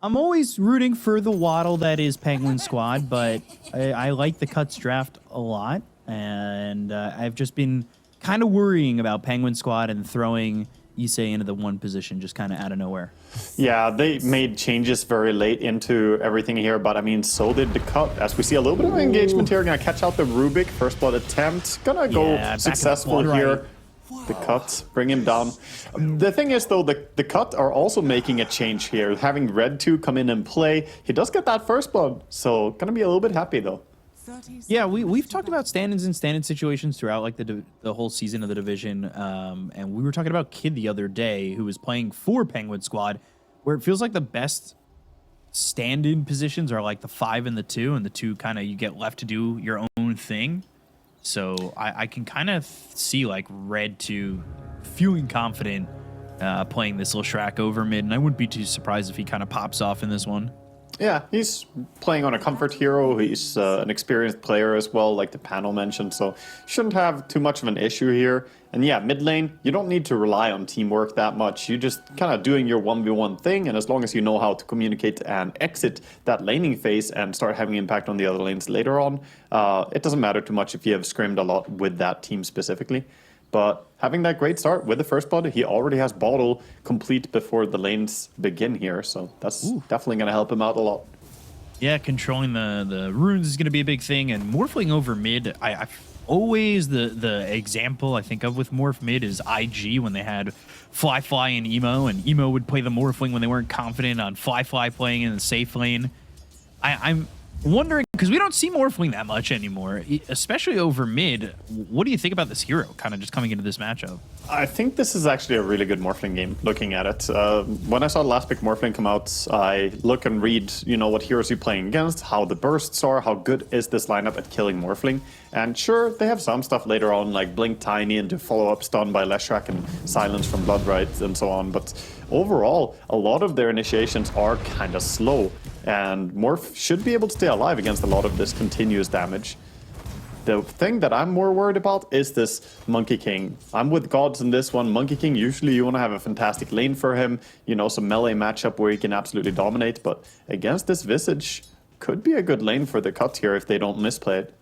I'm always rooting for the waddle that is Penguin Squad, but I like the Cuts draft a lot, and I've just been kind of worrying about Penguin Squad and throwing Issei into the one position just kind of out of nowhere. Yeah, they made changes very late into everything here, but I mean, so did the Cut. As we see a little bit of engagement here, gonna catch out the Rubik. First blood attempt, gonna go successful here. Right. The Cut, bring him down. The thing is, though, the Cut are also making a change here. Having Red 2 come in and play, he does get that first blood, so gonna be a little bit happy, though. Yeah, we've talked about stand-ins and stand-in situations throughout like the whole season of the division, and we were talking about Kid the other day, who was playing for Penguin Squad, where it feels like the best stand-in positions are like the 5 and the 2, and the 2 kind of you get left to do your own thing. So I can kind of see like Red 2 feeling confident playing this little Shrek over mid, and I wouldn't be too surprised if he kind of pops off in this one. Yeah, he's playing on a comfort hero. He's an experienced player as well, like the panel mentioned, so shouldn't have too much of an issue here. And yeah, mid lane, you don't need to rely on teamwork that much. You're just kind of doing your 1v1 thing, and as long as you know how to communicate and exit that laning phase and start having impact on the other lanes later on, it doesn't matter too much if you have scrimmed a lot with that team specifically. But having that great start with the first blood, he already has bottle complete before the lanes begin here, so that's definitely going to help him out a lot. Yeah, controlling the runes is going to be a big thing, and morphling over mid, I always the example I think of with morph mid is IG when they had Fly and Emo, and Emo would play the morphling when they weren't confident on Fly playing in the safe lane. I'm wondering, because we don't see morphling that much anymore, especially over mid. What do you think about this hero kind of just coming into this matchup? I think this is actually a really good morphling game, looking at it. When I saw the last pick morphling come out, I look and read, you know, what heroes you're playing against, how the bursts are, how good is this lineup at killing morphling. And sure, they have some stuff later on, like Blink Tiny into follow-up stun by Leshrac and Silence from Bloodright and so on, but overall, a lot of their initiations are kind of slow, and Morph should be able to stay alive against a lot of this continuous damage. The thing that I'm more worried about is this Monkey King. I'm with Gods in this one. Monkey King, usually you want to have a fantastic lane for him, you know, some melee matchup where he can absolutely dominate, but against this Visage, could be a good lane for the Cut here if they don't misplay it.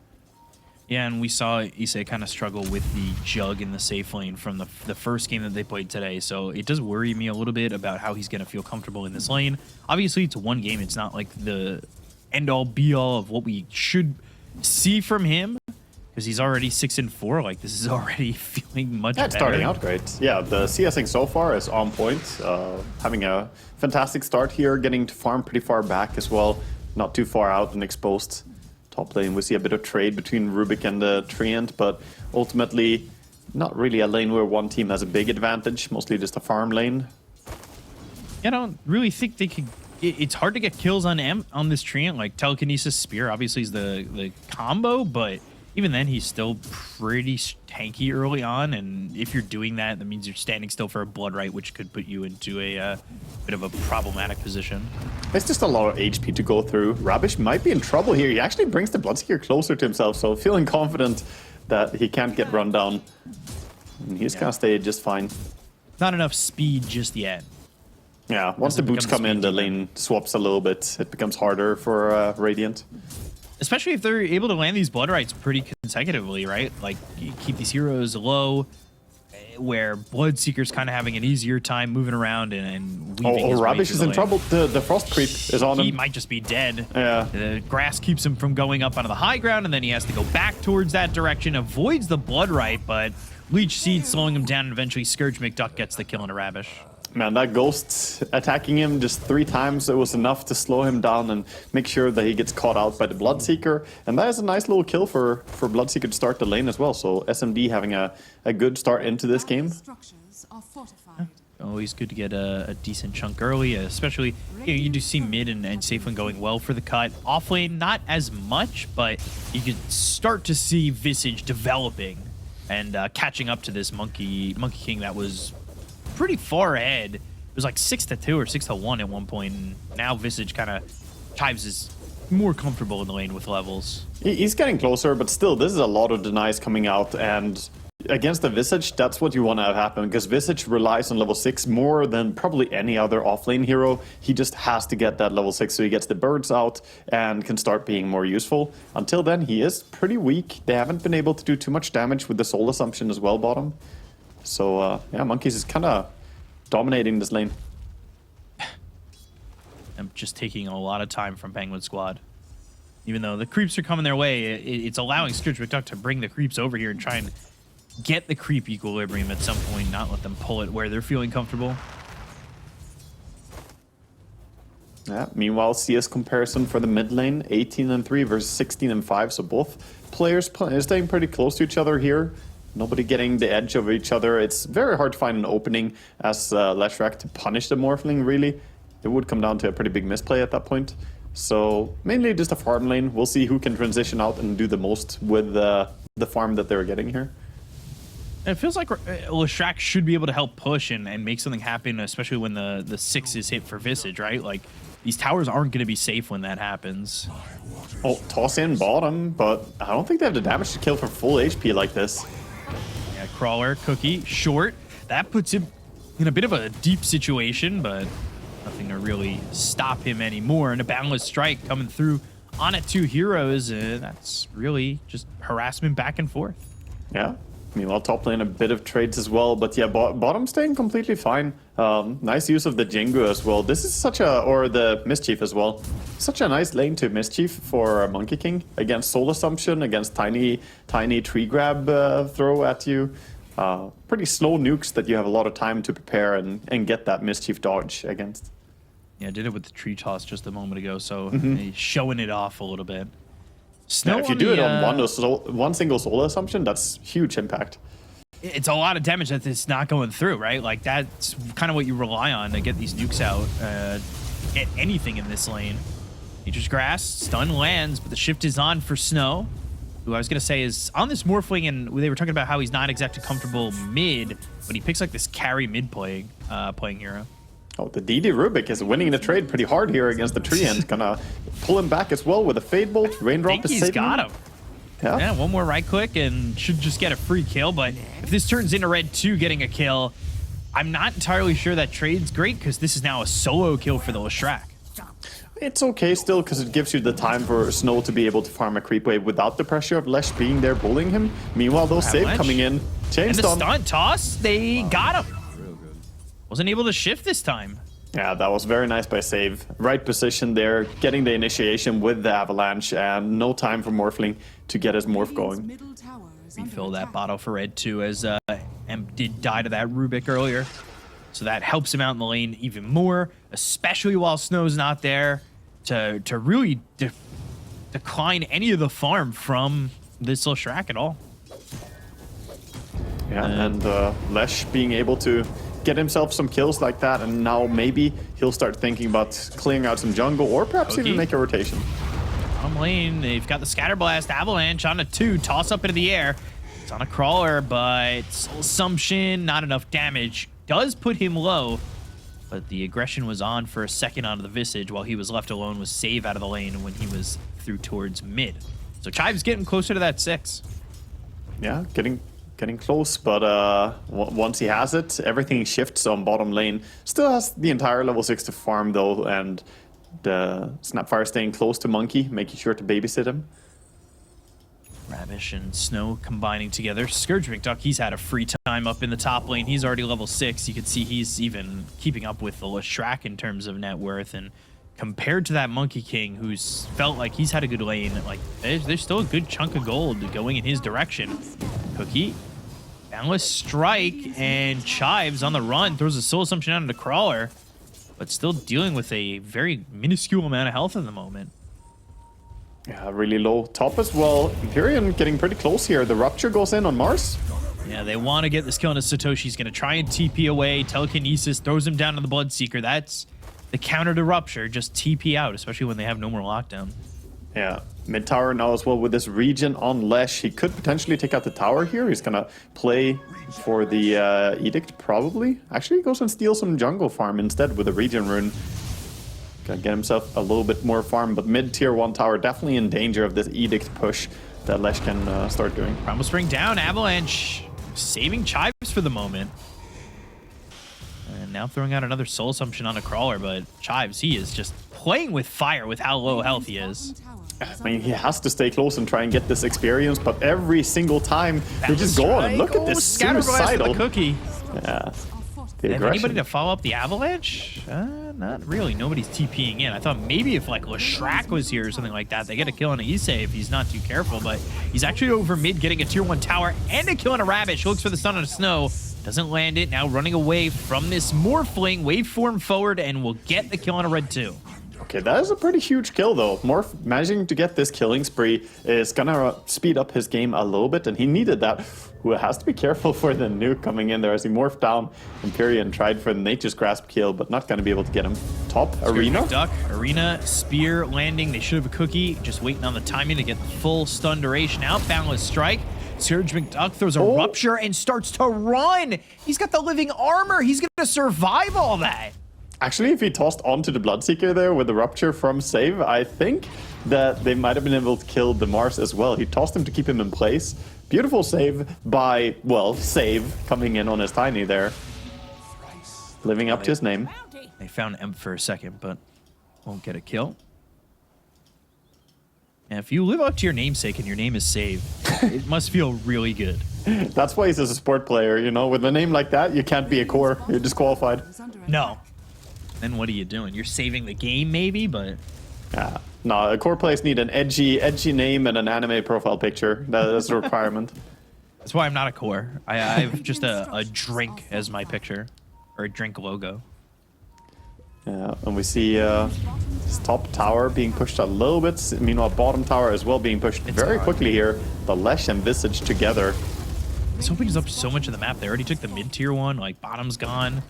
Yeah, and we saw Issei kind of struggle with the Jug in the safe lane from the first game that they played today, so it does worry me a little bit about how he's going to feel comfortable in this lane. Obviously, it's one game. It's not like the end-all, be-all of what we should see from him, because he's already 6-4. Like, this is already feeling much better. It's starting out great. Yeah, the CSing so far is on point. Having a fantastic start here, getting to farm pretty far back as well. Not too far out and exposed. Top lane, we see a bit of trade between Rubik and the Treant, but ultimately not really a lane where one team has a big advantage, mostly just a farm lane. I don't really think they could. It's hard to get kills on this Treant. Like, Telekinesis Spear obviously is the combo, but even then he's still pretty tanky early on, and if you're doing that, that means you're standing still for a Bloodright, which could put you into a bit of a problematic position. It's just a lot of HP to go through. Rabish might be in trouble here. He actually brings the Bloodseeker closer to himself, so feeling confident that he can't get run down. And he's gonna stay just fine. Not enough speed just yet. Yeah, once the boots come in, the lane swaps a little bit. It becomes harder for Radiant. Especially if they're able to land these Bloodrights pretty consecutively, right? Like, you keep these heroes low, where Bloodseeker's kind of having an easier time moving around and weaving his way Rabish through is the in lane. trouble. The Frost Creep is on him. He might just be dead. Yeah. The grass keeps him from going up onto the high ground, and then he has to go back towards that direction, avoids the Bloodright, but Leech Seed slowing him down, and eventually Scourge McDuck gets the kill on a Rabish. Man, that Ghost attacking him just 3 times, it was enough to slow him down and make sure that he gets caught out by the Bloodseeker. And that is a nice little kill for Bloodseeker to start the lane as well. So SMD having a good start into this game. Always good to get a decent chunk early, especially, you know, you do see mid and safe lane going well for the Cut. Off lane, not as much, but you could start to see Visage developing and catching up to this Monkey King that was pretty far ahead. It was like 6-2 or 6-1 at one point, and now Visage kind of Chives is more comfortable in the lane with levels. He's getting closer, but still, this is a lot of denies coming out, and against the Visage, that's what you want to have happen, because Visage relies on level 6 more than probably any other offlane hero. He just has to get that level 6 so he gets the birds out and can start being more useful. Until then, he is pretty weak. They haven't been able to do too much damage with the Soul Assumption as well, bottom. So, yeah, Monkeys is kind of dominating this lane. I'm just taking a lot of time from Penguin Squad. Even though the creeps are coming their way, it's allowing Scourge McDuck to bring the creeps over here and try and get the creep equilibrium at some point, not let them pull it where they're feeling comfortable. Yeah. Meanwhile, CS comparison for the mid lane, 18-3 versus 16-5. So both players staying pretty close to each other here. Nobody getting the edge over each other. It's very hard to find an opening as Leshrac to punish the Morphling, really. It would come down to a pretty big misplay at that point. So mainly just a farm lane. We'll see who can transition out and do the most with the farm that they're getting here. It feels like Leshrac should be able to help push and make something happen, especially when the 6 is hit for Visage, right? Like, these towers aren't going to be safe when that happens. Oh, toss in bottom, but I don't think they have the damage to kill for full HP like this. Yeah, Crawler, Cookie, short. That puts him in a bit of a deep situation, but nothing to really stop him anymore. And a Boundless Strike coming through on it, 2 heroes. That's really just harassment back and forth. Yeah. Meanwhile, top lane a bit of trades as well, but yeah, bottom staying completely fine. Nice use of the Jingu as well. This is such a, or the Mischief as well. Such a nice lane to Mischief for Monkey King against Soul Assumption, against tiny tree grab throw at you. Pretty slow nukes that you have a lot of time to prepare and get that Mischief dodge against. Yeah, I did it with the tree toss just a moment ago, so he's showing it off a little bit. Snow yeah, if you do it on one single Soul Assumption, that's huge impact. It's a lot of damage that it's not going through, right? Like, that's kind of what you rely on to get these nukes out, get anything in this lane. Nature's Grass, stun lands, but the shift is on for Snow, who I was going to say is on this Morphling, and they were talking about how he's not exactly comfortable mid, but he picks like this carry mid playing hero. Oh, the DD Rubik is winning the trade pretty hard here against the tree and gonna pull him back as well with a Fade Bolt. Raindrop is saving him. He's got him. Yeah, one more right click and should just get a free kill, but if this turns into Red 2 getting a kill, I'm not entirely sure that trade's great because this is now a solo kill for the Leshrac. It's okay still because it gives you the time for Snow to be able to farm a creep wave without the pressure of Lesh being there bullying him. Meanwhile, those save coming in. Chain and the stun. stunt toss, they got him. Wasn't able to shift this time. Yeah, that was very nice by Save. Right position there, getting the initiation with the Avalanche, and no time for Morphling to get his morph going. Refill that bottle for Red 2 as M did die to that Rubik earlier. So that helps him out in the lane even more, especially while Snow's not there to really decline any of the farm from this Leshrac at all. Yeah, and Lesh being able to get himself some kills like that, and now maybe he'll start thinking about clearing out some jungle or perhaps even make a rotation. Bottom lane, they've got the Scatterblast Avalanche on a 2, toss up into the air. It's on a Crawler, but Soul Assumption, not enough damage. Does put him low, but the aggression was on for a second onto the Visage while he was left alone with Save out of the lane when he was through towards mid. So Chive's getting closer to that 6. Yeah, getting close, but once he has it, everything shifts on bottom lane. Still has the entire level 6 to farm though, and the Snapfire staying close to Monkey, making sure to babysit him. Ravish and Snow combining together. Scourge McDuck, he's had a free time up in the top lane. He's already level 6. You can see he's even keeping up with the Leshrac in terms of net worth, and compared to that Monkey King, who's felt like he's had a good lane, like there's still a good chunk of gold going in his direction. Cookie, Boundless Strike, and Chives on the run, throws a Soul Assumption out into Crawler, but still dealing with a very minuscule amount of health at the moment. Yeah, really low top as well. Empyrean getting pretty close here. The Rupture goes in on Mars. Yeah, they want to get this kill into Satoshi. He's going to try and TP away. Telekinesis throws him down to the Bloodseeker. That's the counter to Rupture. Just TP out, especially when they have no more lockdown. Yeah, mid tower now as well with this region on Lesh. He could potentially take out the tower here. He's going to play for the Edict, probably. Actually, he goes and steals some jungle farm instead with a region rune. Gonna get himself a little bit more farm, but mid tier 1 tower definitely in danger of this Edict push that Lesh can start doing. Primal Spring down, Avalanche saving Chives for the moment. And now throwing out another soul assumption on a crawler, but Chives, he is just playing with fire with how low health he is. I mean, he has to stay close and try and get this experience, but every single time they just go on and look at this suicidal cookie. Yeah. Have anybody to follow up the avalanche? Not really. Nobody's TPing in. I thought maybe if like Leshrac was here or something like that, they get a kill on an Issei if he's not too careful, but he's actually over mid getting a tier 1 tower and a kill on a Rabbit. She looks for the stun on a Snow. Doesn't land it. Now running away from this Morphling. Waveform forward and will get the kill on a Red 2. Okay, that is a pretty huge kill, though. Morph managing to get this killing spree is gonna speed up his game a little bit, and he needed that. Who has to be careful for the nuke coming in there as he morphed down. Empyrean tried for the Nature's Grasp kill, but not gonna be able to get him. Top Arena. Duck, Arena, Spear, landing. They should have a cookie. Just waiting on the timing to get the full stun duration out. Boundless Strike. Surge McDuck throws a Rupture and starts to run. He's got the living armor. He's gonna survive all that. Actually, if he tossed onto the Bloodseeker there with the Rupture from save, I think that they might have been able to kill the Mars as well. He tossed him to keep him in place. Beautiful save by, well, Save coming in on his Tiny there. Living up to his name. They found Emp for a second, but won't get a kill. And if you live up to your namesake and your name is Save, it must feel really good. That's why he's a support player, you know? With a name like that, you can't be a core. You're disqualified. No. Then what are you doing? You're saving the game, maybe, but... Yeah. No, core players need an edgy name and an anime profile picture. That's a requirement. That's why I'm not a core. I have just a drink as my picture. Or a drink logo. Yeah, and we see his top tower being pushed a little bit. Meanwhile, bottom tower as well being pushed very quickly here. The Lesh and Visage together. This opens up so much of the map. They already took the mid-tier one. Like, bottom's gone.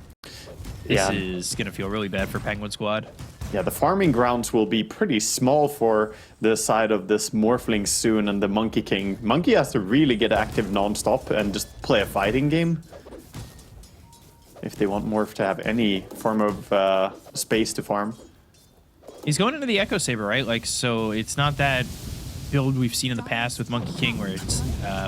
This is going to feel really bad for Penguin Squad. Yeah, the farming grounds will be pretty small for the side of this Morphling soon and the Monkey King. Monkey has to really get active non-stop and just play a fighting game if they want Morph to have any form of space to farm. He's going into the Echo Saber, right? Like, so it's not that build we've seen in the past with Monkey King where it's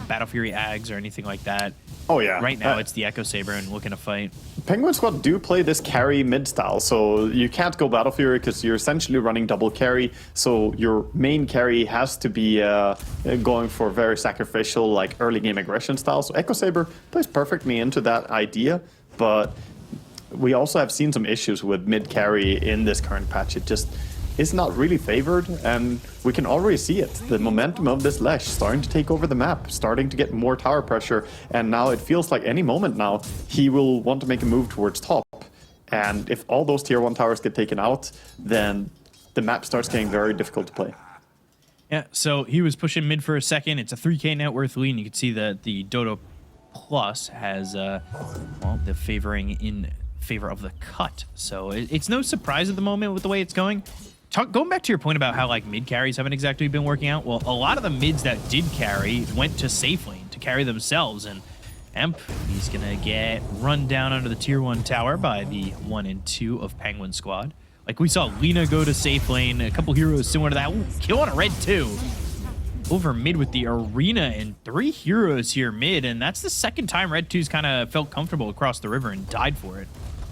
Battle Fury Ags or anything like that. Oh, yeah. Right now, it's the Echo Saber and looking to fight. Penguin Squad do play this carry mid style, so you can't go Battle Fury because you're essentially running double carry. So your main carry has to be going for very sacrificial, like early game aggression style. So Echo Saber plays perfectly into that idea, but we also have seen some issues with mid carry in this current patch. It just is not really favored, and we can already see it. The momentum of this Lesh starting to take over the map, starting to get more tower pressure, and now it feels like any moment now he will want to make a move towards top. And if all those tier 1 towers get taken out, then the map starts getting very difficult to play. Yeah, so he was pushing mid for a second. It's a 3k net worth lead, and you can see that the Dodo Plus has well, the favoring in favor of the cut. So it's no surprise at the moment with the way it's going. Going back to your point about how like mid carries haven't exactly been working out, well, a lot of the mids that did carry went to safe lane to carry themselves, and Emp, he's gonna get run down under the tier 1 tower by the 1 and 2 of Penguin Squad. Like we saw Lina go to safe lane, a couple heroes similar to that. Ooh, kill on a Red 2. Over mid with the Arena and 3 heroes here mid, and that's the second time Red 2's kind of felt comfortable across the river and died for it.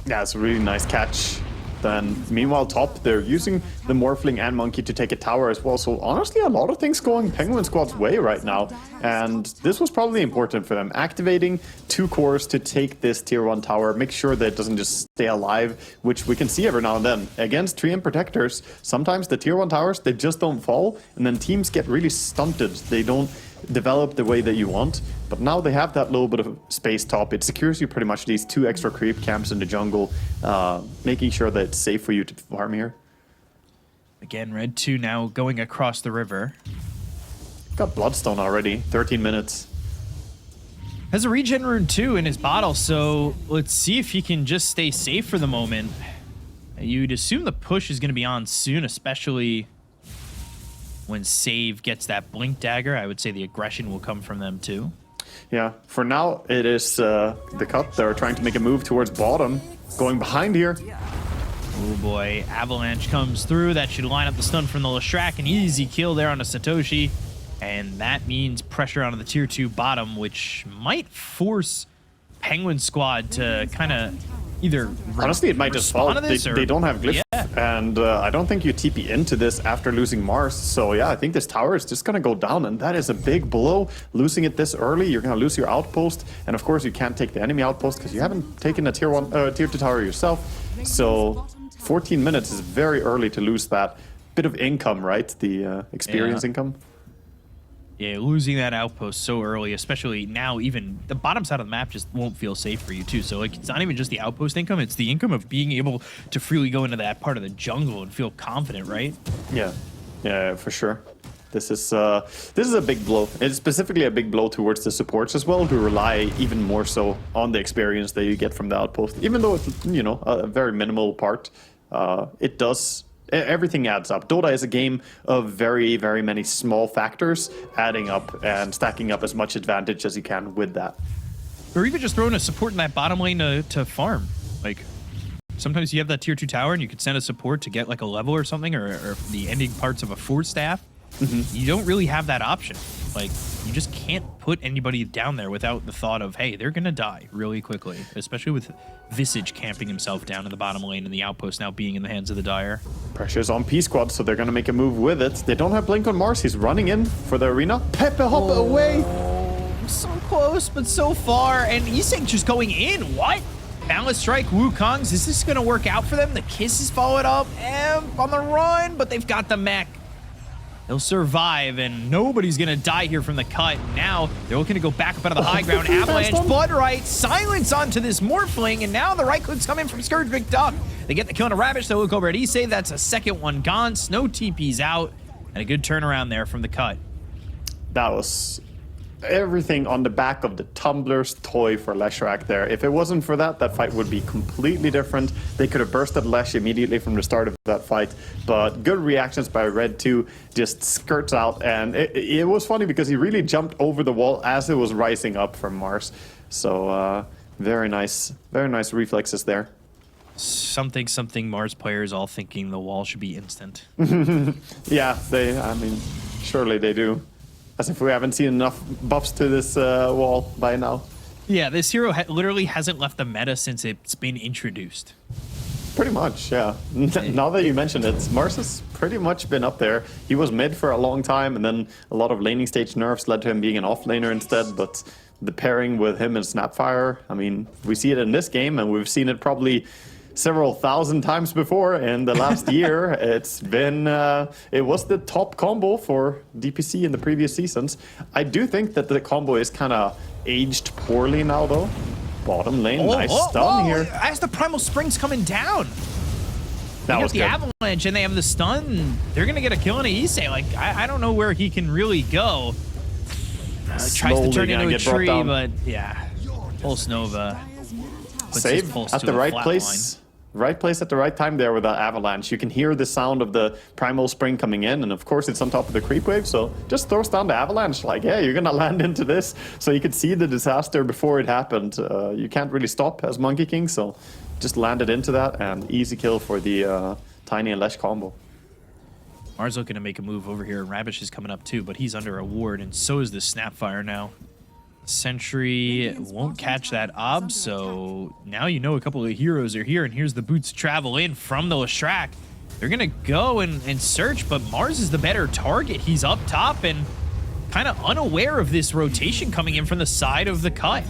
Yeah, it's a really nice catch. Then, meanwhile, top, they're using the Morphling and Monkey to take a tower as well. So, honestly, a lot of things going Penguin Squad's way right now. And this was probably important for them. Activating 2 cores to take this tier 1 tower, make sure that it doesn't just stay alive, which we can see every now and then. Against Treant Protectors, sometimes the tier 1 towers, they just don't fall. And then teams get really stunted. They don't develop the way that you want, but now they have that little bit of space top. It secures you pretty much these 2 extra creep camps in the jungle, making sure that it's safe for you to farm here. Again, Red 2 now going across the river. Got Bloodstone already, 13 minutes. Has a regen rune too in his bottle, so let's see if he can just stay safe for the moment. You'd assume the push is going to be on soon, especially when Save gets that Blink Dagger. I would say the aggression will come from them too. Yeah, for now it is the cut. They're trying to make a move towards bottom. Going behind here. Oh boy, Avalanche comes through. That should line up the stun from the Leshrac. An easy kill there on a Satoshi. And that means pressure onto the tier 2 bottom, which might force Penguin Squad to kind of either honestly, it might just fall. They don't have glyph, and I don't think you TP into this after losing Mars. So yeah, I think this tower is just gonna go down, and that is a big blow. Losing it this early, you're gonna lose your outpost, and of course you can't take the enemy outpost because you haven't taken a tier 2 tower yourself. So 14 minutes is very early to lose that bit of income, right? The experience income. Yeah, losing that outpost so early, especially now, even the bottom side of the map just won't feel safe for you too. So like, it's not even just the outpost income; it's the income of being able to freely go into that part of the jungle and feel confident, right? Yeah, yeah, for sure. This is a big blow. It's specifically a big blow towards the supports as well, who rely even more so on the experience that you get from the outpost. Even though it's, you know, a very minimal part, it does. Everything adds up. Dota is a game of very, very many small factors adding up and stacking up as much advantage as you can with that. Or even just throwing a support in that bottom lane to farm. Like, sometimes you have that tier 2 tower and you could send a support to get like a level or something, or the ending parts of a Fort staff. You don't really have that option. Like, you just can't put anybody down there without the thought of, hey, they're gonna die really quickly, especially with Visage camping himself down in the bottom lane and the outpost now being in the hands of the Dire. Pressure's on P-Squad, so they're gonna make a move with it. They don't have Blink on Mars. He's running in for the arena. Pepe hop away! So close, but so far. And Iseng just going in. What? Balance Strike, Wukong's. Is this gonna work out for them? The Kiss is followed up. Amp on the run, but they've got the mech. They'll survive, and nobody's going to die here from the cut. Now, they're looking to go back up out of the high ground. Avalanche, Blood Right, silence onto this Morphling, and now the right click's coming from Scourge McDuck. They get the kill on a Ravish. They look over at Issei. That's a second one gone. Snow TP's out, and a good turnaround there from the cut. That was everything on the back of the Tumbler's toy for Leshrac there. If it wasn't for that, that fight would be completely different. They could have bursted Lesh immediately from the start of that fight, but good reactions by Red 2, just skirts out, and it was funny because he really jumped over the wall as it was rising up from Mars. So very nice reflexes there. Something Mars players all thinking the wall should be instant. Yeah, I mean, surely they do. As if we haven't seen enough buffs to this wall by now. Yeah, this hero literally hasn't left the meta since it's been introduced. Pretty much, yeah. Now that you mention it, Mars has pretty much been up there. He was mid for a long time, and then a lot of laning stage nerfs led to him being an offlaner instead, but the pairing with him and Snapfire, I mean, we see it in this game, and we've seen it probably several thousand times before in the last year. It's been, it was the top combo for DPC in the previous seasons. I do think that the combo is kind of aged poorly now, though. Bottom lane, nice stun here. As the Primal Spring's coming down. That was the good. Avalanche and they have the stun. They're going to get a kill on Issei. Like, I don't know where he can really go. Tries to turn into a tree, but yeah. Pulse Nova. Save at the right place. Line. Right place at the right time there with that Avalanche. You can hear the sound of the Primal Spring coming in, and of course it's on top of the creep wave, so just throws down the Avalanche like, yeah, you're gonna land into this. So you could see the disaster before it happened. You can't really stop as Monkey King, so just landed into that, and easy kill for the Tiny and Lesh combo. Mars looking to make a move over here, and Rabish is coming up too, but he's under a ward, and so is the Snapfire now. Sentry won't catch that ob, so now you know a couple of heroes are here, and here's the boots travel in from the Leshrac. They're gonna go and search, but Mars is the better target. He's up top and kind of unaware of this rotation coming in from the side of the cut.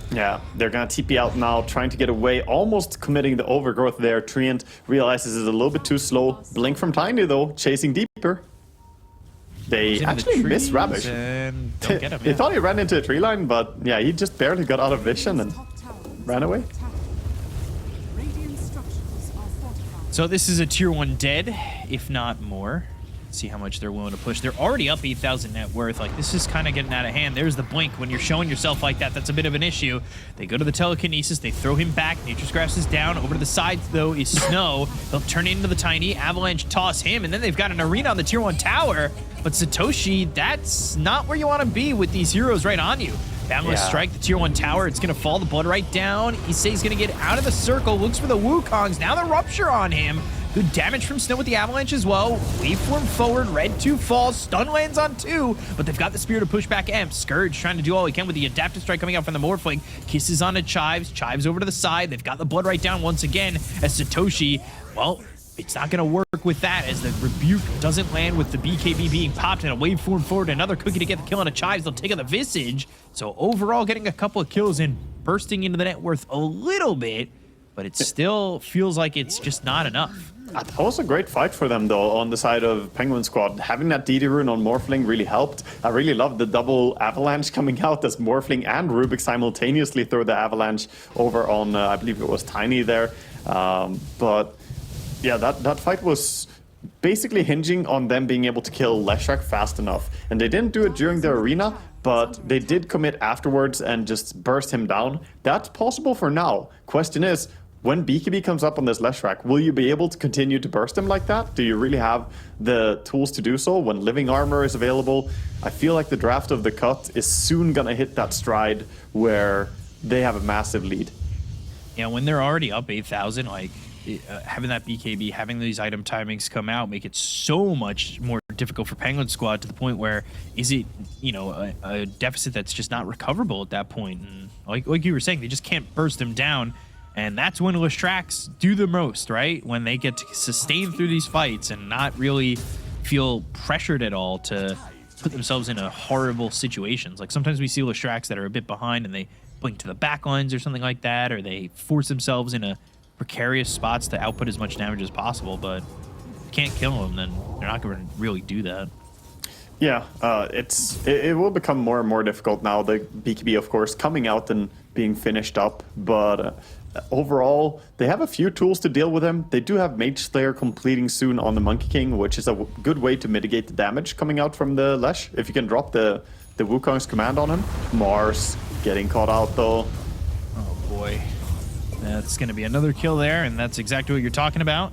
Yeah, they're gonna TP out now, trying to get away, almost committing the overgrowth there. Treant realizes it's a little bit too slow. Blink from Tiny though, chasing deeper. They actually missed Rabish. They thought he ran into a tree line, but yeah, he just barely got out of vision and ran away. So this is a tier 1 dead, if not more. See how much they're willing to push. They're already up 8,000 net worth. Like, this is kind of getting out of hand. There's the blink. When you're showing yourself like that, that's a bit of an issue. They go to the telekinesis. They throw him back. Nature's Grass is down. Over to the sides, though, is Snow. They'll turn into the Tiny. Avalanche toss him. And then they've got an arena on the tier 1 tower. But Satoshi, that's not where you want to be with these heroes right on you. Boundless Strike, the tier 1 tower. It's going to fall the blood right down. Issei's going to get out of the circle. Looks for the Wukongs. Now the Rupture on him. Good damage from Snow with the Avalanche as well. Waveform forward, red 2 falls, stun lands on 2, but they've got the spear to push back Amp. Scourge trying to do all he can with the adaptive strike coming out from the Morphling. Kisses onto Chives, Chives over to the side. They've got the blood right down once again as Satoshi, well, it's not going to work with that as the Rebuke doesn't land with the BKB being popped and a waveform forward. Another cookie to get the kill on a Chives. They'll take out the Visage. So overall, getting a couple of kills and bursting into the net worth a little bit, but it still feels like it's just not enough. That was a great fight for them, though, on the side of Penguin Squad. Having that DD rune on Morphling really helped. I really loved the double avalanche coming out as Morphling and Rubik simultaneously throw the avalanche over on, I believe it was Tiny there. But yeah, that fight was basically hinging on them being able to kill Leshrac fast enough. And they didn't do it during the arena, but they did commit afterwards and just burst him down. That's possible for now. Question is, when BKB comes up on this Leshrac, will you be able to continue to burst him like that? Do you really have the tools to do so when living armor is available? I feel like the draft of the cut is soon gonna hit that stride where they have a massive lead. Yeah, when they're already up 8,000, like having that BKB, having these item timings come out, make it so much more difficult for Penguin Squad to the point where is it, you know, a deficit that's just not recoverable at that point. And like you were saying, they just can't burst them down. And that's when Leshracs do the most, right? When they get to sustain through these fights and not really feel pressured at all to put themselves in a horrible situations. Like sometimes we see Leshracs that are a bit behind and they blink to the back lines or something like that, or they force themselves in a precarious spots to output as much damage as possible. But if you can't kill them, then they're not going to really do that. Yeah, it will become more and more difficult now. The BKB, of course, coming out and being finished up, but overall, they have a few tools to deal with him. They do have Mage Slayer completing soon on the Monkey King, which is a good way to mitigate the damage coming out from the Lesh. If you can drop the Wukong's command on him. Mars getting caught out, though. Oh, boy. That's going to be another kill there, and that's exactly what you're talking about,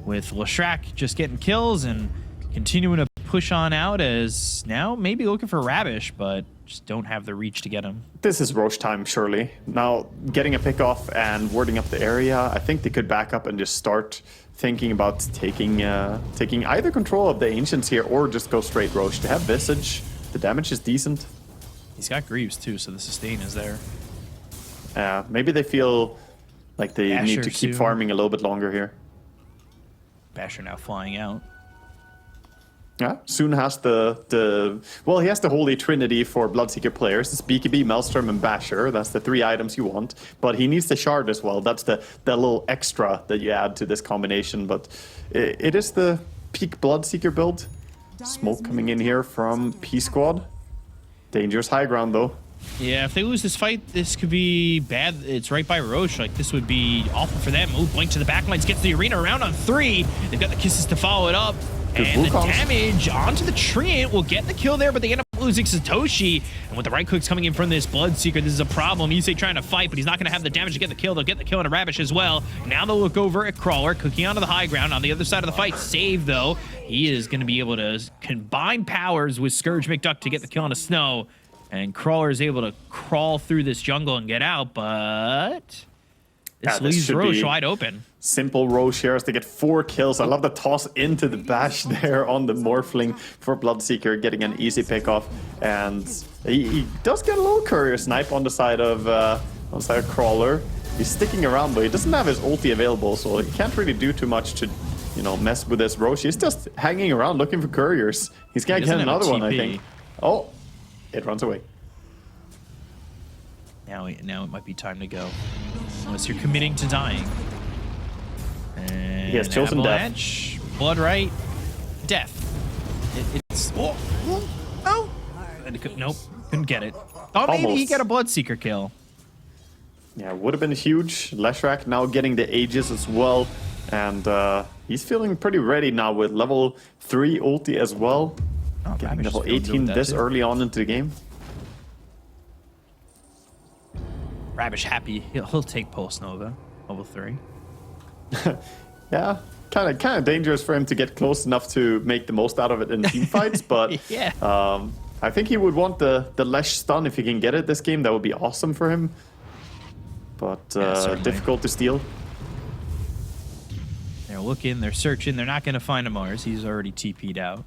with Leshrac just getting kills and continuing to push on out as now maybe looking for Rabish, but just don't have the reach to get him. This is Roche time, surely. Now, getting a pick off and warding up the area, I think they could back up and just start thinking about taking either control of the Ancients here or just go straight Roche. They have Visage. The damage is decent. He's got Greaves too, so the sustain is there. Maybe they feel like they Basher need to keep soon. farming a little bit longer here. Basher now flying out. Yeah, soon has well, he has the Holy Trinity for Bloodseeker players. It's BKB, Maelstrom, and Basher. That's the 3 items you want. But he needs the Shard as well. That's the little extra that you add to this combination. But it is the peak Bloodseeker build. Smoke coming in here from P-Squad. Dangerous high ground, though. Yeah, if they lose this fight, this could be bad. It's right by Roche. Like, this would be awful for them. Ooh, blink to the backlines, gets the arena around on 3. They've got the kisses to follow it up. And the damage onto the Treant will get the kill there, but they end up losing Satoshi. And with the right clicks coming in from this Bloodseeker, this is a problem. Yusei trying to fight, but he's not going to have the damage to get the kill. They'll get the kill on a Rabish as well. Now they'll look over at Crawler, cooking onto the high ground. On the other side of the fight, Save, though. He is going to be able to combine powers with Scourge McDuck to get the kill on a Snow. And Crawler is able to crawl through this jungle and get out, but this leaves Roche wide open. Simple Roche here as they get 4 kills. I love the toss into the bash there on the Morphling for Bloodseeker, getting an easy pick off. And he does get a little courier snipe on the side of Crawler. He's sticking around, but he doesn't have his ulti available, so he can't really do too much to, you know, mess with this Roche. He's just hanging around looking for couriers. He's gonna get another one, I think. Oh, it runs away. Now it might be time to go, unless you're committing to dying. And he has chosen Avalanche, death. Blood right, death. It's oh, nope, couldn't get it. Oh, maybe Almost. he got a Bloodseeker kill. Yeah, would have been huge. Leshrac now getting the Aegis as well, and he's feeling pretty ready now with level 3 ulti as well. Oh, getting level 18 this early on into the game. Rabish happy. He'll take Pulse Nova, level 3. Yeah, kind of dangerous for him to get close enough to make the most out of it in team fights, but yeah. I think he would want the Lesh stun if he can get it this game. That would be awesome for him, but Yeah, difficult to steal. There They're looking, they're searching. They're not going to find a Mars. He's already TP'd out.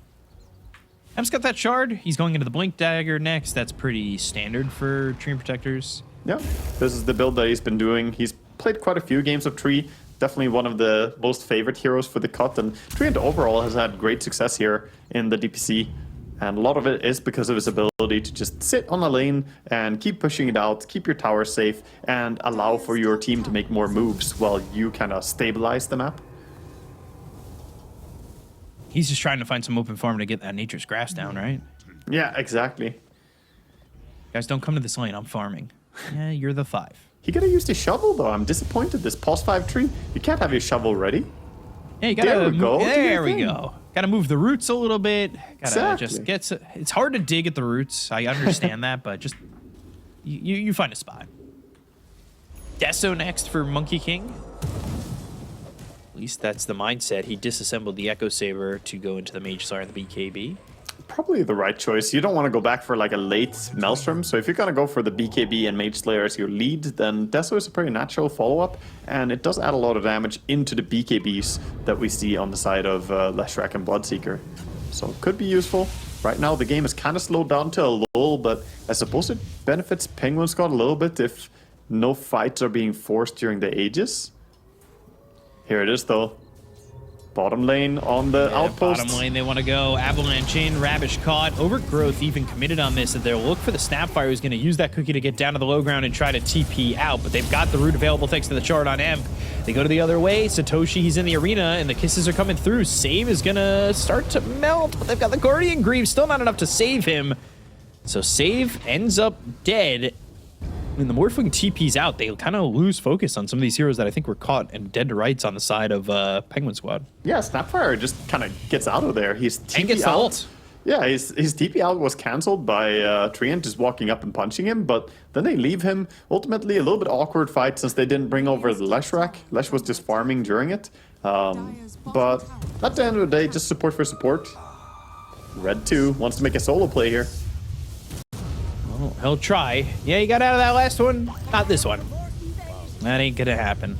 Em's got that shard. He's going into the Blink Dagger next. That's pretty standard for Treant Protectors. Yeah, this is the build that he's been doing. He's played quite a few games of Tree. Definitely one of the most favorite heroes for the cut. And Treant overall has had great success here in the DPC. And a lot of it is because of his ability to just sit on a lane and keep pushing it out, keep your tower safe, and allow for your team to make more moves while you kind of stabilize the map. He's just trying to find some open farm to get that Nature's Grass down, right? Yeah, exactly. Guys, don't come to this lane. I'm farming. Yeah, you're the 5. He could have used his shovel, though. I'm disappointed. This pos 5 tree, you can't have your shovel ready. Yeah, you gotta There we go. There we go. Gotta move the roots a little bit. Gotta Exactly. just get. It's hard to dig at the roots. I understand that, but just you find a spot. Deso next for Monkey King. At least that's the mindset. He disassembled the Echo Saber to go into the Mage Slayer and the BKB. Probably the right choice. You don't want to go back for like a late Maelstrom. So if you're going to go for the BKB and Mage Slayer as your lead, then Deso is a pretty natural follow-up. And it does add a lot of damage into the BKBs that we see on the side of Leshrac and Bloodseeker. So it could be useful. Right now the game is kind of slowed down to a lull, but I suppose it benefits Penguin Squad a little bit if no fights are being forced during the Aegis. Here it is though. Bottom lane on the outpost. Bottom lane, they want to go. Avalanche in, Ravish caught. Overgrowth even committed on this, that they'll look for the Snapfire who's going to use that cookie to get down to the low ground and try to TP out, but they've got the root available thanks to the shard on Emp. They go to the other way. Satoshi, he's in the arena, and the kisses are coming through. Save is going to start to melt, but they've got the Guardian Greaves, still not enough to save him. So Save ends up dead. When the Morphling TP's out, they kind of lose focus on some of these heroes that I think were caught and dead to rights on the side of Penguin Squad. Yeah, Snapfire just kind of gets out of there. He's TP And gets the out. ult. Yeah, his TP out was cancelled by Treant just walking up and punching him, but then they leave him. Ultimately, a little bit awkward fight since they didn't bring over the Leshrac. Lesh was just farming during it. But at the end of the day, just support for support. Red 2 wants to make a solo play here. Oh, he'll try. Yeah, he got out of that last one. Not this one. That ain't gonna happen.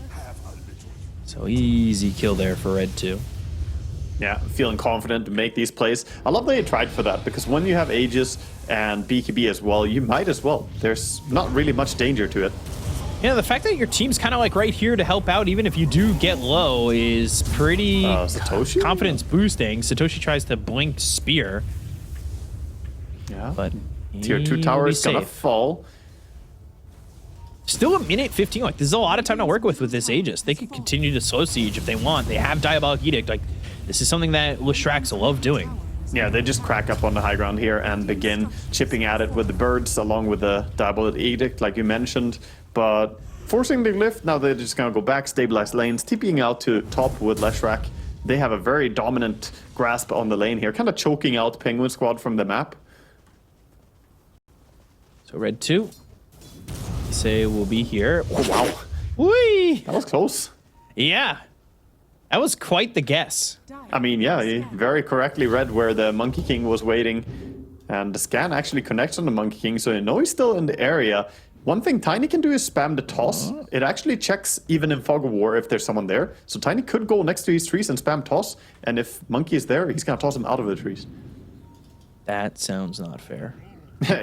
So easy kill there for Red 2. Yeah, feeling confident to make these plays. I love that you tried for that, because when you have Aegis and BKB as well, you might as well. There's not really much danger to it. Yeah, the fact that your team's kind of like right here to help out, even if you do get low, is pretty Satoshi? confidence boosting. Satoshi tries to blink spear, Yeah, but Tier 2 tower is gonna fall. Still a minute 15. Like, there's a lot of time to work with this Aegis. They could continue to slow siege if they want. They have Diabolic Edict. Like, this is something that Leshracs love doing. Yeah, they just crack up on the high ground here and begin chipping at it with the birds along with the Diabolic Edict, like you mentioned. But forcing the lift, now they're just gonna go back, stabilize lanes, TPing out to top with Leshrac. They have a very dominant grasp on the lane here, kind of choking out Penguin Squad from the map. So Red 2, say we'll be here. Oh, wow. Whee! That was close. Yeah. That was quite the guess. I mean, yeah, he very correctly read where the Monkey King was waiting. And the scan actually connects on the Monkey King, so you know he's still in the area. One thing Tiny can do is spam the toss. It actually checks even in Fog of War if there's someone there. So Tiny could go next to these trees and spam toss. And if Monkey is there, he's going to toss him out of the trees. That sounds not fair.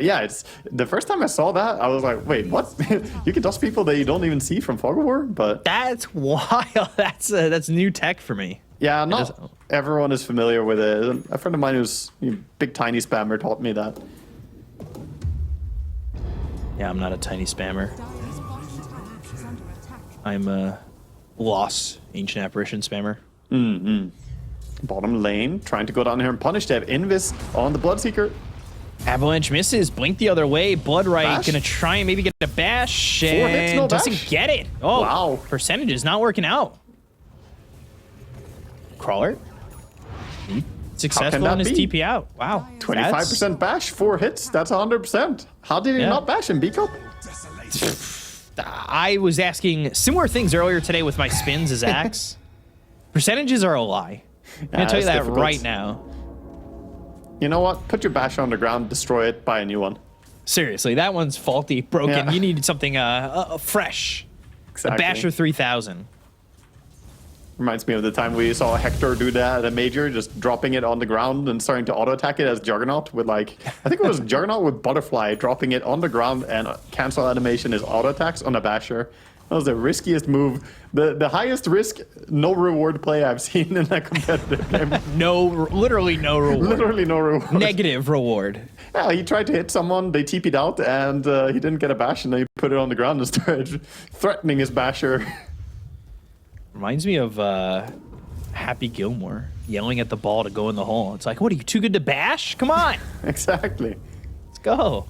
Yeah, it's the first time I saw that, I was like, wait, what? You can toss people that you don't even see from Fog of War? But That's wild. That's new tech for me. yeah, not everyone is familiar with it. A friend of mine who's a big Tiny spammer taught me that. Yeah, I'm not a tiny spammer. I'm a lost ancient apparition spammer. Bottom lane, trying to go down here and punish. They have Invis on the Bloodseeker. Avalanche misses. Blink the other way. Bloodright Bash? gonna try and maybe get a bash. 4 hits, no doesn't bash? get it. Oh, Wow. Percentage is not working out. Crawler. Successful that in his be? TP out. Wow. 25% bash, 4 hits. That's 100%. How did he Yeah. not bash in B-Cup? I was asking similar things earlier today with my spins as Axe. Percentages are a lie. I'm gonna tell you it's that difficult. right now. You know what? Put your bash on the ground, destroy it, buy a new one. Seriously, that one's faulty, broken. Yeah. You needed something fresh. Exactly. A Basher 3000. Reminds me of the time we saw Hector do that at a major, just dropping it on the ground and starting to auto-attack it as Juggernaut with like, I think it was Juggernaut with Butterfly, dropping it on the ground and cancel animation is auto-attacks on a Basher. That was the riskiest move. The highest risk, no reward play I've seen in a competitive game. Literally no reward. Literally no reward. Negative reward. Yeah, he tried to hit someone, they TP'd out, and he didn't get a bash, and then he put it on the ground and started threatening his Basher. Reminds me of Happy Gilmore yelling at the ball to go in the hole. It's like, what, are you too good to bash? Come on. Exactly. Let's go.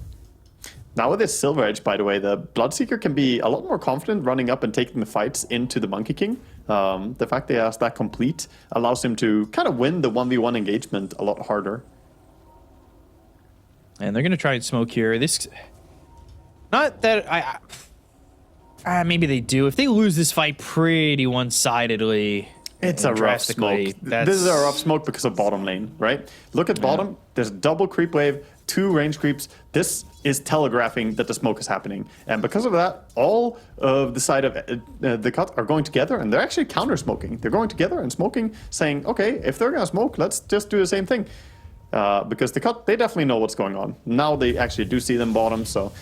Now with this Silver Edge, by the way, the Bloodseeker can be a lot more confident running up and taking the fights into the Monkey King. The fact that he has that complete allows him to kind of win the 1v1 engagement a lot harder. And they're going to try and smoke here. This, not that maybe they do. If they lose this fight pretty one-sidedly, it's a rough smoke. This is a rough smoke because of bottom lane, right? Look at bottom. There's double creep wave, 2 range creeps. This is telegraphing that the smoke is happening. And because of that, all of the side of the cut are going together, and they're actually counter-smoking. They're going together and smoking, saying, okay, if they're going to smoke, let's just do the same thing. Because the cut, they definitely know what's going on. Now they actually do see them bottom, so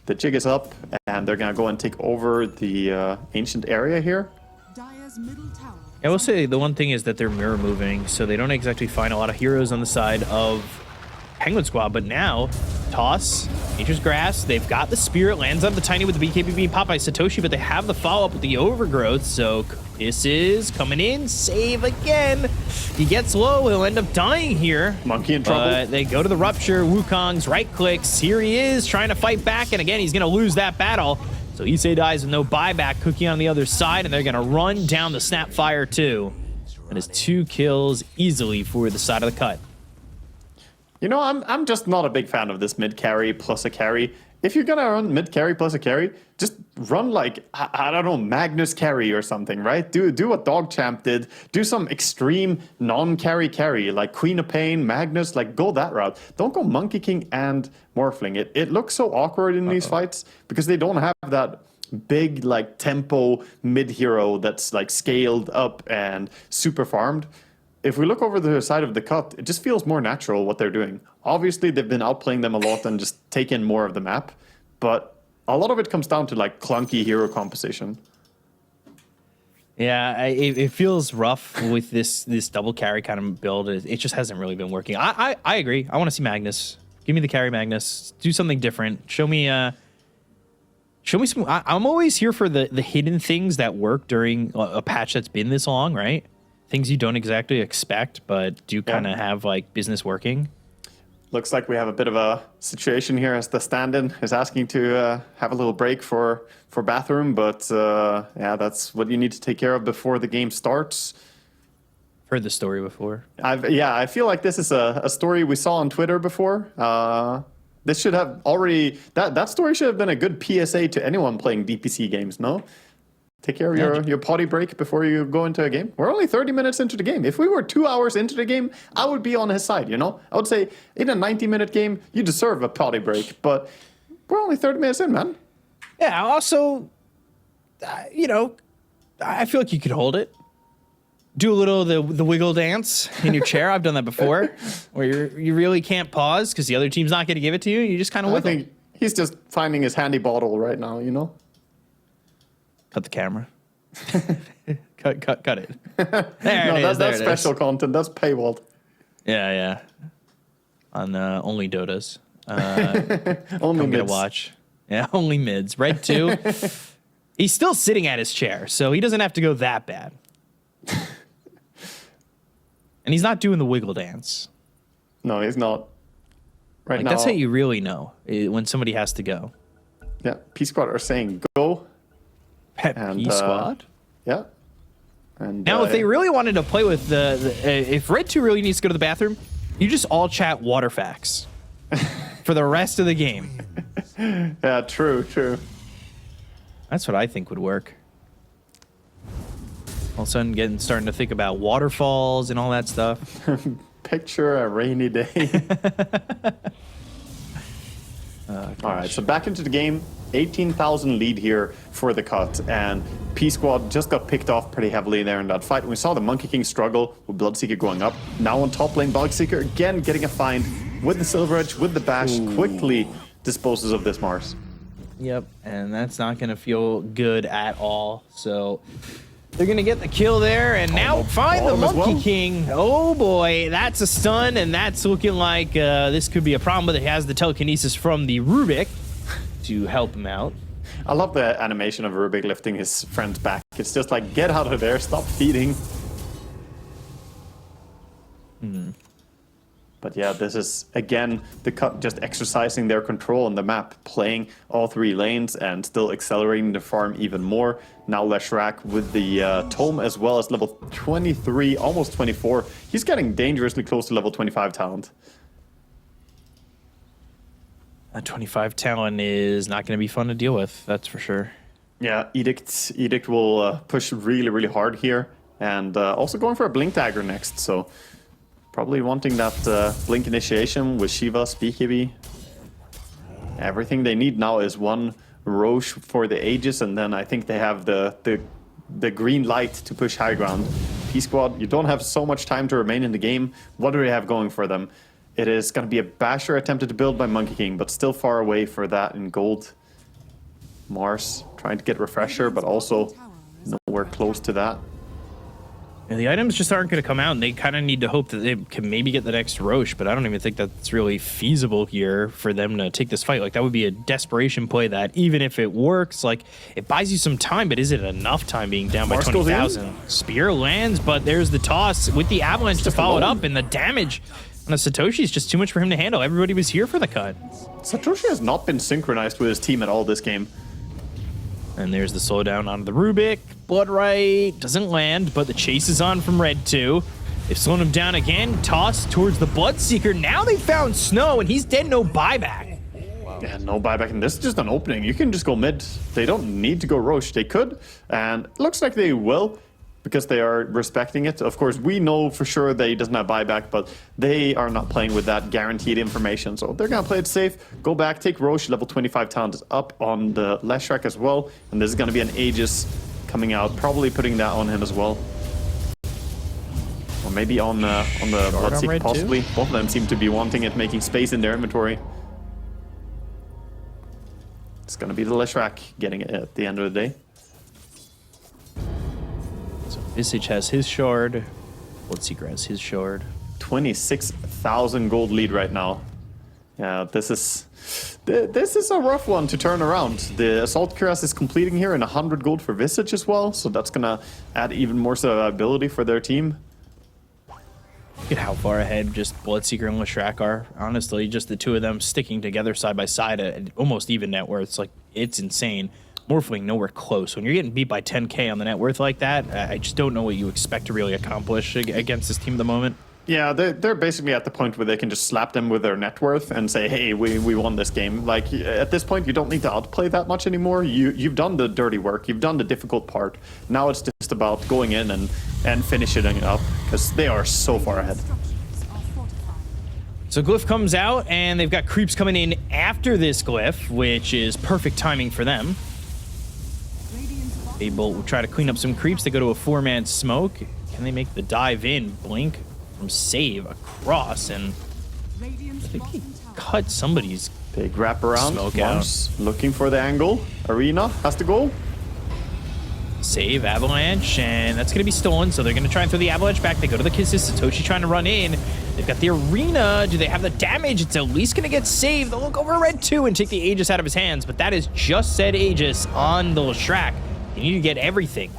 the jig is up, and they're going to go and take over the ancient area here. I will say the one thing is that they're mirror moving, so they don't exactly find a lot of heroes on the side of Penguin Squad. But now, toss, Nature's Grass, they've got the Spirit, lands on the Tiny with the BKB being popped by Satoshi, but they have the follow-up with the Overgrowth, so this is coming in, save again. He gets low, he'll end up dying here. Monkey in trouble. They go to the Rupture, Wukong's right-clicks, here he is, trying to fight back, and again, he's gonna lose that battle. So Issei dies with no buyback, Cookie on the other side, and they're gonna run down the Snapfire too. And it's 2 kills easily for the side of the cut. You know, I'm just not a big fan of this mid carry plus a carry. If you're gonna run mid carry plus a carry, just run like, I don't know, Magnus carry or something, right? Do what Dogchamp did. Do some extreme non-carry carry, like Queen of Pain, Magnus, like go that route. Don't go Monkey King and Morphling. It looks so awkward in these fights because they don't have that big like tempo mid hero that's like scaled up and super farmed. If we look over the side of the cut, it just feels more natural what they're doing. Obviously, they've been outplaying them a lot and just taken more of the map, but a lot of it comes down to like clunky hero composition. Yeah, it feels rough with this double carry kind of build. It just hasn't really been working. I agree. I want to see Magnus. Give me the carry Magnus. Do something different. Show me some. I'm always here for the hidden things that work during a patch that's been this long, right? Things you don't exactly expect, but do kind of have like business working. Looks like we have a bit of a situation here as the stand-in is asking to have a little break for bathroom, but yeah, that's what you need to take care of before the game starts. Heard the story before. I feel like this is a story we saw on Twitter before. This should have already, that story should have been a good PSA to anyone playing DPC games, no? Take care of your potty break before you go into a game. We're only 30 minutes into the game. If we were 2 hours into the game, I would be on his side, you know? I would say, in a 90-minute game, you deserve a potty break. But we're only 30 minutes in, man. Yeah, also, you know, I feel like you could hold it. Do a little of the wiggle dance in your chair. I've done that before. Where you really can't pause because the other team's not going to give it to you. You just kind of wiggle. I think he's just finding his handy bottle right now, you know? Cut the camera. cut it. That's special content. That's paywalled. Yeah. On only Dotas. Only mids. Watch. Yeah, only mids. Red 2. He's still sitting at his chair, so he doesn't have to go that bad. And he's not doing the wiggle dance. No, he's not. Right now. That's how you really know when somebody has to go. Yeah, P Squad are saying go. P Squad? Yeah. And now, if they really wanted to play with if Red 2 really needs to go to the bathroom, you just all chat water facts for the rest of the game. Yeah, true. That's what I think would work. All of a sudden, starting to think about waterfalls and all that stuff. Picture a rainy day. All right, so back into the game. 18,000 lead here for the cut, and P Squad just got picked off pretty heavily there in that fight. We saw the Monkey King struggle with Bloodseeker going up. Now on top lane, Bloodseeker again getting a find with the Silver Edge, with the bash, quickly disposes of this Mars. Yep, and that's not going to feel good at all. So they're going to get the kill there, and now find the Monkey King. Oh boy, that's a stun, and that's looking like this could be a problem, but it has the telekinesis from the Rubik to help him out. I love the animation of Rubik lifting his friend's back. It's just like, get out of there, stop feeding. But yeah, this is, again, the cut just exercising their control on the map, playing all 3 lanes and still accelerating the farm even more. Now Leshrac with the Tome as well as level 23, almost 24. He's getting dangerously close to level 25 talent. That 25 talent is not going to be fun to deal with, that's for sure. Yeah, Edict will push really, really hard here. And also going for a Blink Dagger next, so probably wanting that Blink initiation with Shiva, BKB. Everything they need now is one Roche for the Aegis, and then I think they have the green light to push high ground. P-Squad, you don't have so much time to remain in the game. What do they have going for them? It is going to be a Basher attempted to build by Monkey King, but still far away for that in gold. Mars trying to get Refresher, but also nowhere close to that. And the items just aren't going to come out, and they kind of need to hope that they can maybe get the next Roche, but I don't even think that's really feasible here for them to take this fight. Like, that would be a desperation play that, even if it works, like, it buys you some time, but is it enough time being down by 20,000? Spear lands, but there's the toss with the Avalanche to follow it up, and the damage on a Satoshi is just too much for him to handle. Everybody was here for the cut. Satoshi has not been synchronized with his team at all this game. And there's the slowdown onto the Rubik. Bloodright doesn't land, but the chase is on from Red 2. They've slowed him down again. Toss towards the Bloodseeker. Now they found Snow, and he's dead, no buyback. Yeah, no buyback, and this is just an opening. You can just go mid. They don't need to go Roche. They could, and it looks like they will, because they are respecting it. Of course, we know for sure they doesn't have buyback, but they are not playing with that guaranteed information. So they're going to play it safe, go back, take Roche. Level 25 talent is up on the Leshrac as well. And this is going to be an Aegis coming out, probably putting that on him as well. Or maybe on the Bloodseeker, possibly. Both of them seem to be wanting it, making space in their inventory. It's going to be the Leshrac getting it at the end of the day. Visage has his shard. Bloodseeker has his shard. 26,000 gold lead right now. Yeah, this is a rough one to turn around. The Assault Cuirass is completing here, and 100 gold for Visage as well, so that's gonna add even more survivability for their team. Look at how far ahead just Bloodseeker and Leshrac are. Honestly, just the two of them sticking together side by side at almost even net worths. Like, it's insane. Morphling nowhere close. When you're getting beat by 10k on the net worth like that, I just don't know what you expect to really accomplish against this team at the moment. Yeah, they're basically at the point where they can just slap them with their net worth and say, hey, we won this game. Like, at this point, you don't need to outplay that much anymore. You've done the dirty work. You've done the difficult part. Now it's just about going in and finishing it up, because they are so far ahead. So Glyph comes out, and they've got creeps coming in after this Glyph, which is perfect timing for them. They will try to clean up some creeps. They go to a 4-man smoke. Can they make the dive in? Blink from save across, and they cut somebody's big wrap around. Smoke out. Looking for the angle. Arena has to go. Save Avalanche, and that's going to be stolen, so they're going to try and throw the Avalanche back. They go to the Kisses. Satoshi trying to run in. They've got the Arena. Do they have the damage? It's at least going to get saved. They'll look over Red 2 and take the Aegis out of his hands, but that is just said Aegis on the Leshrac. You need to get everything.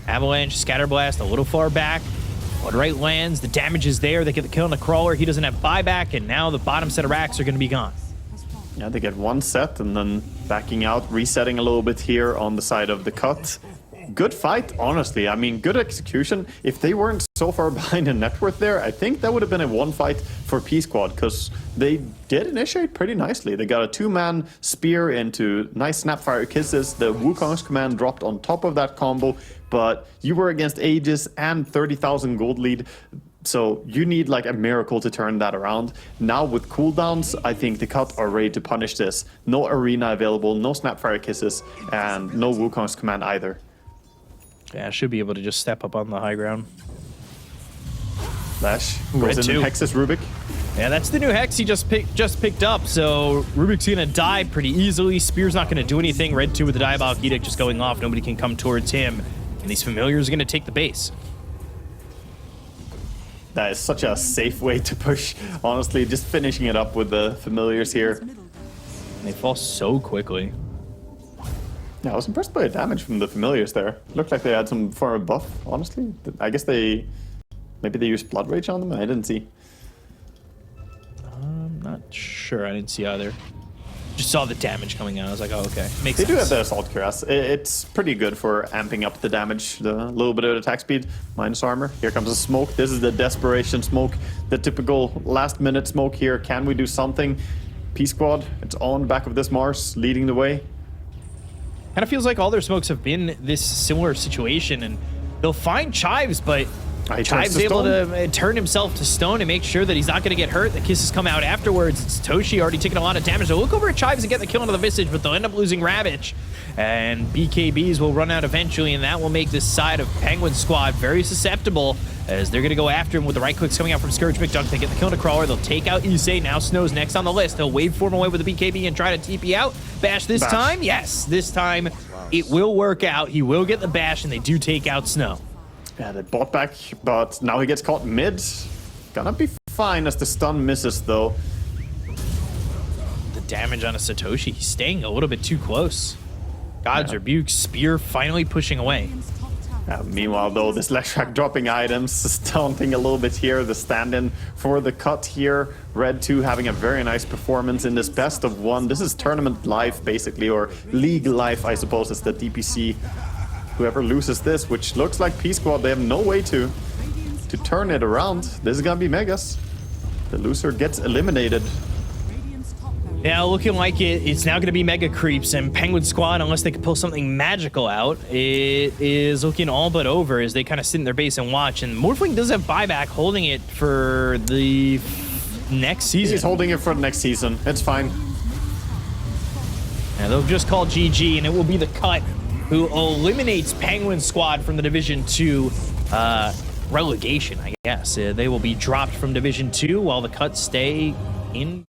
Avalanche, Scatterblast, a little far back. Bloodright lands. The damage is there. They get the kill on the Crawler. He doesn't have buyback, and now the bottom set of racks are going to be gone. Yeah, they get one set, and then backing out, resetting a little bit here on the side of the cut. Good fight, honestly. I mean, good execution. If they weren't so far behind in net worth there, I think that would have been a one fight for P-Squad, because they did initiate pretty nicely. They got a 2-man spear into nice Snapfire Kisses. The Wukong's command dropped on top of that combo, but you were against Aegis and 30,000 gold lead. So you need like a miracle to turn that around. Now with cooldowns, I think the Cut are ready to punish this. No Arena available, no Snapfire Kisses, and no Wukong's command either. Yeah, should be able to just step up on the high ground. Flash Red goes in 2. Hexes Rubik. Yeah, that's the new Hex he just picked up, so Rubik's gonna die pretty easily. Spear's not gonna do anything. Red 2 with the Diabolic Edict just going off. Nobody can come towards him. And these Familiars are gonna take the base. That is such a safe way to push, honestly, just finishing it up with the Familiars here. And they fall so quickly. Yeah, I was impressed by the damage from the Familiars there. Looked like they had some form of buff, honestly. I guess maybe they used Blood Rage on them, I didn't see. I'm not sure, I didn't see either. Just saw the damage coming out. I was like, oh, okay. Makes They sense. do have the Assault Cuirass. It's pretty good for amping up the damage, the little bit of attack speed, minus armor. Here comes the smoke. This is the desperation smoke, the typical last minute smoke here. Can we do something? P-Squad, it's on the back of this Mars, leading the way. Kind of feels like all their smokes have been this similar situation, and they'll find Chives, but Chives able to turn himself to stone and make sure that he's not going to get hurt. The kisses come out afterwards. It's Toshi already taking a lot of damage. They'll look over at Chives and get the kill into the Visage, but they'll end up losing Ravage. And BKBs will run out eventually, and that will make this side of Penguin Squad very susceptible as they're going to go after him with the right clicks coming out from Scourge McDuck. They get the kill into Crawler. They'll take out Issei. Now Snow's next on the list. He'll waveform away with the BKB and try to TP out. Bash this time? Yes, this time it will work out. He will get the bash, and they do take out Snow. Yeah, they bought back, but now he gets caught mid. Gonna be fine as the stun misses, though. The damage on a Satoshi. He's staying a little bit too close. God's Rebuke, Spear finally pushing away. Meanwhile, though, this Leshrac dropping items, stunting a little bit here. The stand-in for the Cut here. Red 2 having a very nice performance in this best of one. This is tournament life, basically, or league life, I suppose, is the DPC. Whoever loses this, which looks like P-Squad, they have no way to turn it around. This is gonna be Megas. The loser gets eliminated. Yeah, looking like it's now going to be Mega Creeps, and Penguin Squad, unless they can pull something magical out, it is looking all but over as they kind of sit in their base and watch. And Morphling does have buyback, holding it for the next season. He's holding it for the next season. It's fine. Yeah, they'll just call GG, and it will be the Cut who eliminates Penguin Squad from the Division 2 relegation, I guess. They will be dropped from Division 2 while the Cut stay in...